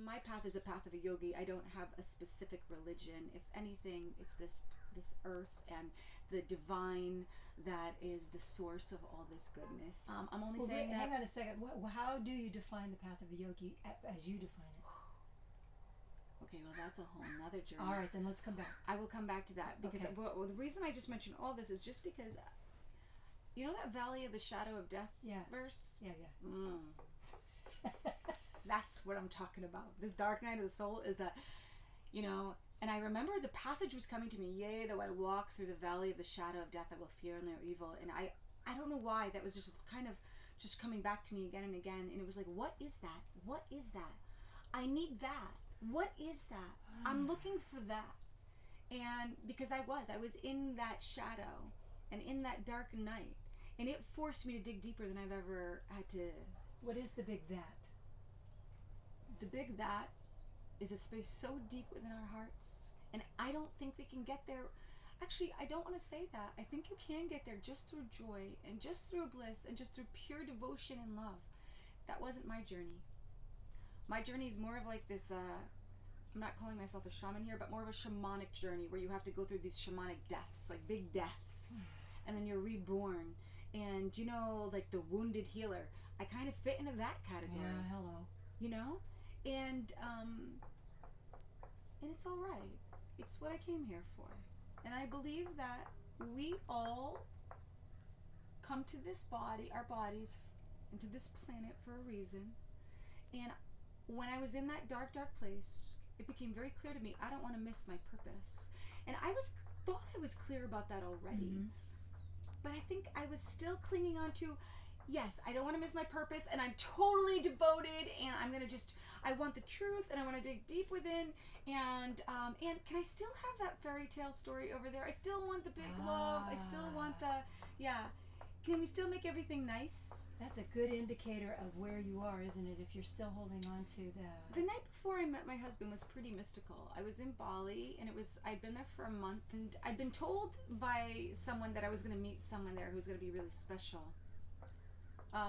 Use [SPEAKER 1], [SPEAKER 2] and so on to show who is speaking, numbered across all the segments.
[SPEAKER 1] My path is a path of a yogi. I don't have a specific religion. If anything, it's this earth and the divine that is the source of all this goodness. I'm only saying that.
[SPEAKER 2] Hang on a second. How do you define the path of a yogi as you define it?
[SPEAKER 1] Okay, well, that's a whole nother journey.
[SPEAKER 2] All right, then let's come back.
[SPEAKER 1] I will come back to that because
[SPEAKER 2] Okay.
[SPEAKER 1] the reason I just mentioned all this is just because, you know that Valley of the Shadow of Death verse?
[SPEAKER 2] Yeah.
[SPEAKER 1] That's what I'm talking about. This dark night of the soul is that, you know, and I remember the passage was coming to me, yea, though I walk through the valley of the shadow of death, I will fear no evil. And I don't know why, that was just kind of just coming back to me again and again. And it was like, what is that? What is that? I need that. What is that? I'm looking for that. And because I was in that shadow and in that dark night. And it forced me to dig deeper than I've ever had to.
[SPEAKER 2] What is the big that?
[SPEAKER 1] The big that is a space so deep within our hearts, and I don't think we can get there. Actually, I don't want to say that. I think you can get there just through joy and just through bliss and just through pure devotion and love. That wasn't my journey. My journey is more of like this, I'm not calling myself a shaman here, but more of a shamanic journey where you have to go through these shamanic deaths, like big deaths, and then you're reborn. And, you know, like the wounded healer. I kind of fit into that category.
[SPEAKER 2] Yeah, hello.
[SPEAKER 1] You know? And it's all right. It's what I came here for. And I believe that we all come to this body, our bodies, into this planet for a reason. And when I was in that dark, dark place, it became very clear to me, I don't want to miss my purpose. And I thought I was clear about that already.
[SPEAKER 2] Mm-hmm.
[SPEAKER 1] But I think I was still clinging on to, yes, I don't want to miss my purpose, and I'm totally devoted, and I want the truth, and I want to dig deep within, and can I still have that fairy tale story over there? I still want the big love. I still want can we still make everything nice?
[SPEAKER 2] That's a good indicator of where you are, isn't it, if you're still holding on to that?
[SPEAKER 1] The night before I met my husband was pretty mystical. I was in Bali, and I'd been there for a month, and I'd been told by someone that I was going to meet someone there who was going to be really special.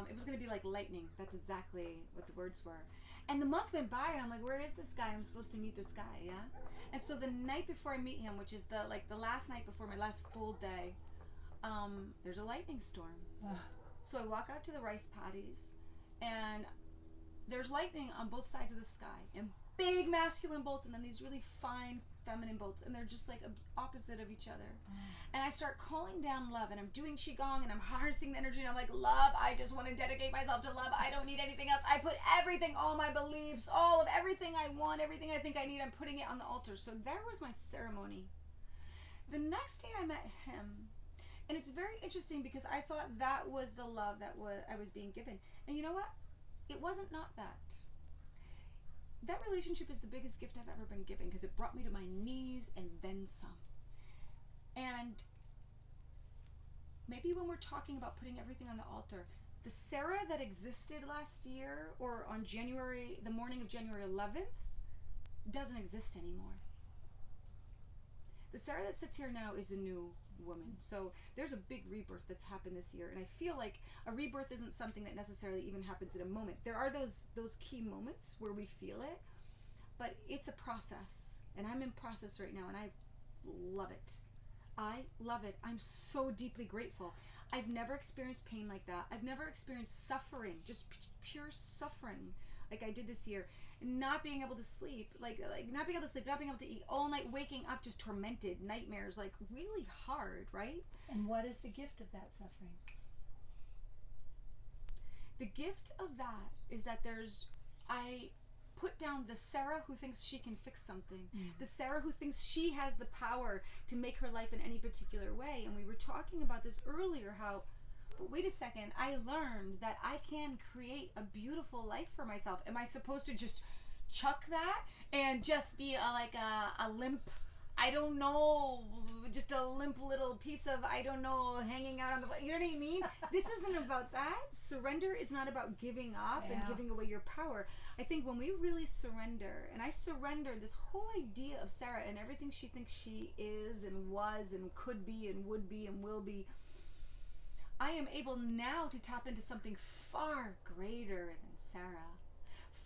[SPEAKER 1] It was going to be like lightning. That's exactly what the words were. And the month went by, and I'm like, where is this guy? I'm supposed to meet this guy, yeah? And so the night before I meet him, which is the last night before my last full day, there's a lightning storm. So I walk out to the rice paddies, and there's lightning on both sides of the sky, and big masculine bolts, and then these really fine feminine bolts, and they're just like opposite of each other. And I start calling down love, and I'm doing qigong, and I'm harnessing the energy, and I'm like, love, I just want to dedicate myself to love. I don't need anything else. I put everything, all my beliefs, all of everything I want, everything I think I need, I'm putting it on the altar. So there was my ceremony. The next day I met him, and it's very interesting because I thought that was the love that I was being given. And you know what? It wasn't not that. That relationship is the biggest gift I've ever been given because it brought me to my knees and then some. And maybe when we're talking about putting everything on the altar, the Sara that existed last year or on the morning of January 11th doesn't exist anymore. The Sara that sits here now is a new woman. So there's a big rebirth that's happened this year, and I feel like a rebirth isn't something that necessarily even happens in a moment. There are those key moments where we feel it, but it's a process, and I'm in process right now, and I love it. I love it. I'm so deeply grateful. I've never experienced pain like that. I've never experienced suffering, just pure suffering like I did this year. Not being able to sleep, like not being able to sleep, not being able to eat all night, waking up just tormented, nightmares, like really hard, right?
[SPEAKER 2] And what is the gift of that suffering?
[SPEAKER 1] The gift of that is that I put down the Sara who thinks she can fix something, the Sara who thinks she has the power to make her life in any particular way. And we were talking about this earlier, but wait a second, I learned that I can create a beautiful life for myself. Am I supposed to just chuck that and just be a limp, I don't know, just a limp little piece of, I don't know, hanging out on the, you know what I mean? This isn't about that. Surrender is not about giving up and giving away your power. I think when we really surrender, and I surrender this whole idea of Sara and everything she thinks she is and was and could be and would be and will be, I am able now to tap into something far greater than Sara,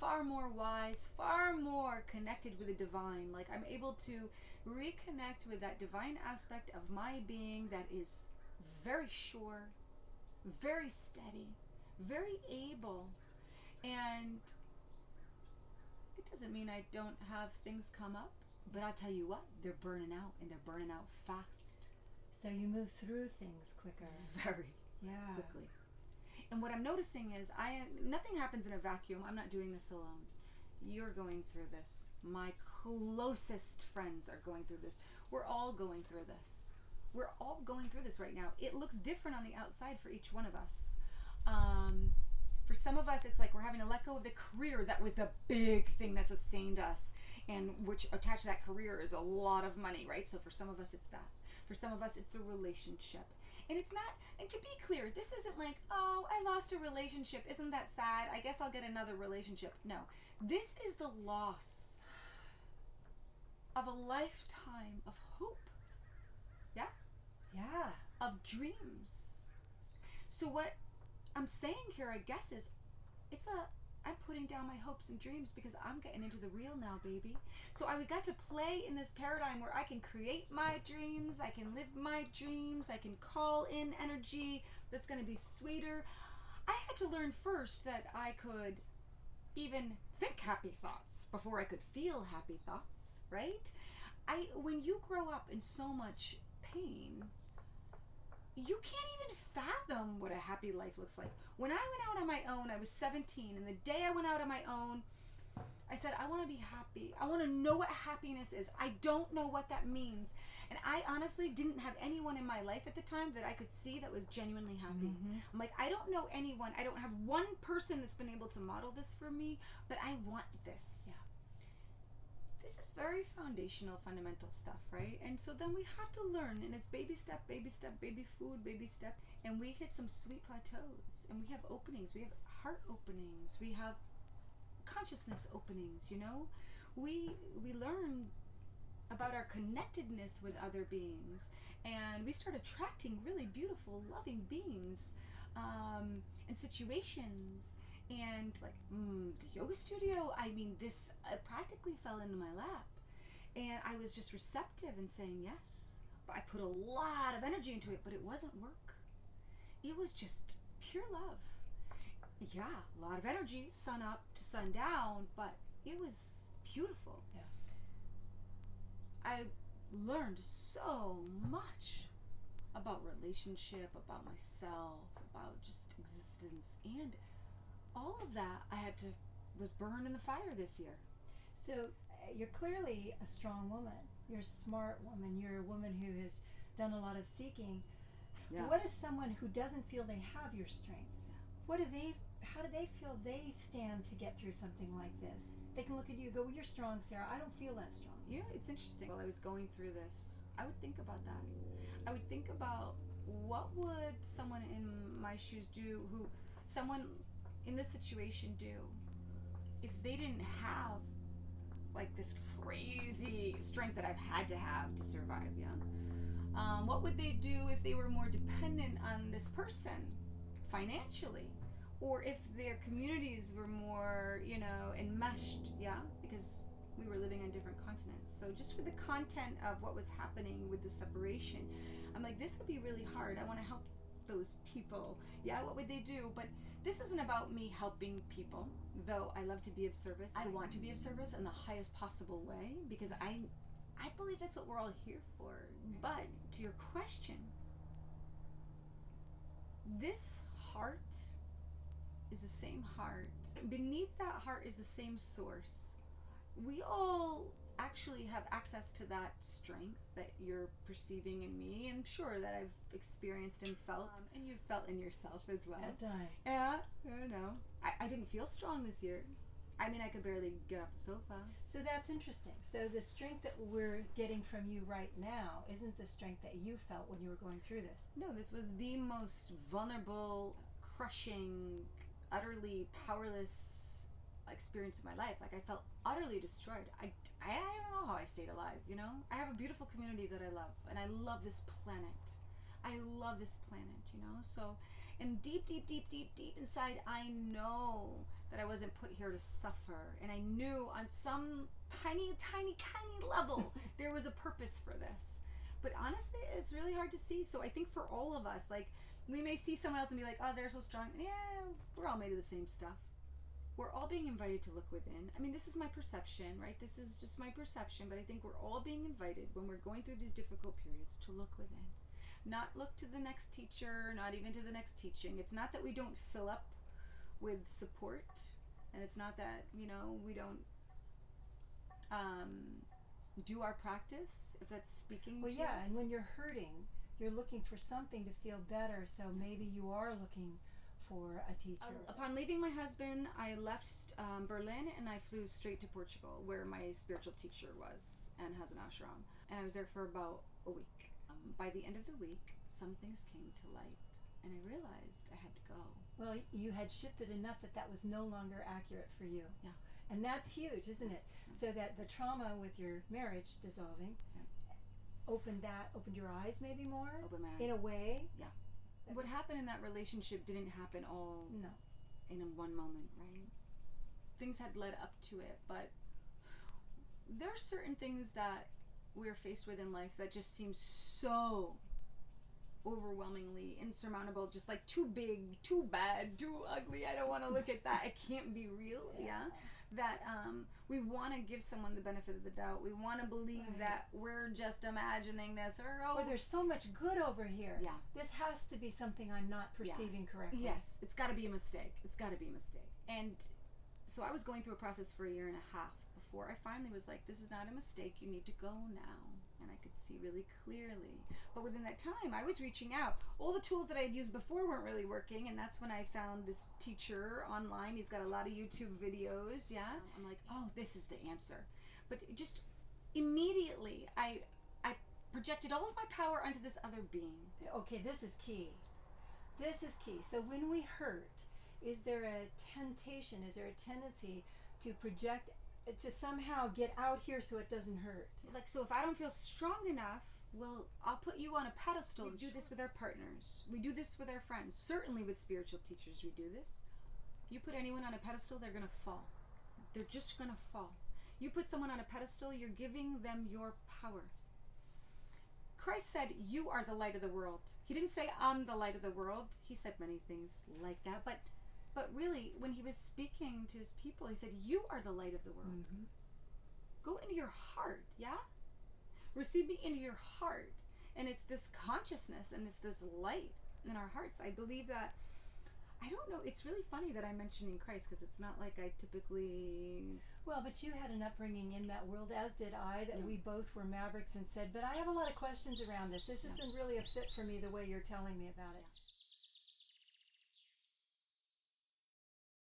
[SPEAKER 1] far more wise, far more connected with the divine. Like I'm able to reconnect with that divine aspect of my being that is very sure, very steady, very able. And it doesn't mean I don't have things come up, but I'll tell you what, they're burning out, and they're burning out fast.
[SPEAKER 2] So you move through things quicker.
[SPEAKER 1] Very
[SPEAKER 2] Yeah.
[SPEAKER 1] quickly. And what I'm noticing is nothing happens in a vacuum. I'm not doing this alone. You're going through this. My closest friends are going through this. We're all going through this. We're all going through this right now. It looks different on the outside for each one of us. For some of us, it's like we're having to let go of the career that was the big thing that sustained us, and which attached to that career is a lot of money, right? So for some of us, it's that. For some of us, it's a relationship. And it's not, and to be clear, this isn't like, oh, I lost a relationship. Isn't that sad? I guess I'll get another relationship. No, this is the loss of a lifetime of hope. Yeah?
[SPEAKER 2] Yeah.
[SPEAKER 1] Of dreams. So what I'm saying here, I guess, is I'm putting down my hopes and dreams because I'm getting into the real now, baby. So I got to play in this paradigm where I can create my dreams, I can live my dreams, I can call in energy that's going to be sweeter. I had to learn first that I could even think happy thoughts before I could feel happy thoughts, right? When you grow up in so much pain, you can't even fathom what a happy life looks like. When I went out on my own, I was 17, and the day I went out on my own, I said, I want to be happy. I want to know what happiness is. I don't know what that means. And I honestly didn't have anyone in my life at the time that I could see that was genuinely happy.
[SPEAKER 2] Mm-hmm.
[SPEAKER 1] I'm like, I don't know anyone. I don't have one person that's been able to model this for me, but I want this.
[SPEAKER 2] Yeah.
[SPEAKER 1] This is very foundational, fundamental stuff, right? And so then we have to learn, and it's baby step, baby food, baby step, and we hit some sweet plateaus, and we have openings, we have heart openings, we have consciousness openings, you know? We learn about our connectedness with other beings, and we start attracting really beautiful, loving beings, and situations. And like the yoga studio, I mean, this practically fell into my lap, and I was just receptive and saying yes. But I put a lot of energy into it, but it wasn't work. It was just pure love. Yeah, a lot of energy, sun up to sun down, but it was beautiful.
[SPEAKER 2] Yeah.
[SPEAKER 1] I learned so much about relationship, about myself, about just existence, and all of that was burned in the fire this year.
[SPEAKER 2] So you're clearly a strong woman. You're a smart woman. You're a woman who has done a lot of seeking.
[SPEAKER 1] Yeah.
[SPEAKER 2] What is someone who doesn't feel they have your strength?
[SPEAKER 1] Yeah.
[SPEAKER 2] How do they feel they stand to get through something like this? They can look at you and go, well, you're strong, Sarah. I don't feel that strong.
[SPEAKER 1] You know, it's interesting. While I was going through this, I would think about that. I would think about what would someone in my shoes do, someone in this situation do, if they didn't have like this crazy strength that I've had to have to survive. Yeah. What would they do if they were more dependent on this person financially, or if their communities were more, enmeshed? Yeah, because we were living on different continents. So just with the content of what was happening with the separation, I'm like, this would be really hard. I want to help those people. Yeah, what would they do? But this isn't about me helping people, though I love to be of service. I want to be of service in the highest possible way, because I believe that's what we're all here for. But to your question, this heart is the same heart. Beneath that heart is the same source. We all actually have access to that strength that you're perceiving in me, and sure that I've experienced and felt, and you've felt in yourself as well.
[SPEAKER 2] At times.
[SPEAKER 1] Yeah, I know. I didn't feel strong this year. I mean, I could barely get off the sofa.
[SPEAKER 2] So that's interesting. So the strength that we're getting from you right now isn't the strength that you felt when you were going through this.
[SPEAKER 1] No, this was the most vulnerable, crushing, utterly powerless experience of my life. Like, I felt utterly destroyed. I don't know how I stayed alive, I have a beautiful community that I love, and I love this planet. I love this planet, so, and deep inside, I know that I wasn't put here to suffer. And I knew on some tiny, tiny, tiny level there was a purpose for this. But honestly, it's really hard to see. So I think for all of us, like, we may see someone else and be like, oh, they're so strong. Yeah, we're all made of the same stuff. We're all being invited to look within. I mean, this is my perception, right? This is just my perception, but I think we're all being invited when we're going through these difficult periods to look within. Not look to the next teacher, not even to the next teaching. It's not that we don't fill up with support, and it's not that, we don't do our practice, if that's speaking to us.
[SPEAKER 2] Well, yeah, and when you're hurting, you're looking for something to feel better, so maybe you are looking for a teacher.
[SPEAKER 1] Upon leaving my husband, I left Berlin and I flew straight to Portugal, where my spiritual teacher was and has an ashram. And I was there for about a week. By the end of the week, some things came to light, and I realized I had to go.
[SPEAKER 2] Well, you had shifted enough that was no longer accurate for you.
[SPEAKER 1] Yeah.
[SPEAKER 2] And that's huge, isn't it?
[SPEAKER 1] Yeah.
[SPEAKER 2] So that the trauma with your marriage dissolving opened your eyes maybe more?
[SPEAKER 1] Opened my eyes.
[SPEAKER 2] In a way?
[SPEAKER 1] Yeah. What happened in that relationship didn't happen all in one moment, right? Things had led up to it, but there are certain things that we're faced with in life that just seem so overwhelmingly insurmountable, just like too big, too bad, too ugly. I don't want to look at that. It can't be real. Yeah. That we want to give someone the benefit of the doubt. We want to believe that we're just imagining this, or
[SPEAKER 2] there's so much good over here.
[SPEAKER 1] Yeah.
[SPEAKER 2] This has to be something I'm not perceiving correctly.
[SPEAKER 1] Yes, it's got to be a mistake. It's got to be a mistake. And so I was going through a process for 1.5 years before I finally was like, this is not a mistake. You need to go now. And I could see really clearly. But within that time, I was reaching out. All the tools that I had used before weren't really working, and that's when I found this teacher online. He's got a lot of YouTube videos, yeah? I'm like, oh, this is the answer. But just immediately, I projected all of my power onto this other being.
[SPEAKER 2] Okay, this is key. This is key. So when we hurt, is there a temptation, is there a tendency to project, to somehow get out here so it doesn't hurt?
[SPEAKER 1] Like, so if I don't feel strong enough, well, I'll put you on a pedestal. We do this with our partners. We do this with our friends. Certainly with spiritual teachers we do this. You put anyone on a pedestal, they're going to fall. They're just going to fall. You put someone on a pedestal, you're giving them your power. Christ said, you are the light of the world. He didn't say, I'm the light of the world. He said many things like that, but really, when he was speaking to his people, he said, you are the light of the world. Mm-hmm. Go into your heart, yeah? Receive me into your heart. And it's this consciousness and it's this light in our hearts. I believe that, I don't know, it's really funny that I'm mentioning Christ, because it's not like I typically...
[SPEAKER 2] Well, but you had an upbringing in that world, as did I, that we both were mavericks and said, but I have a lot of questions around this. This isn't really a fit for me the way you're telling me about it.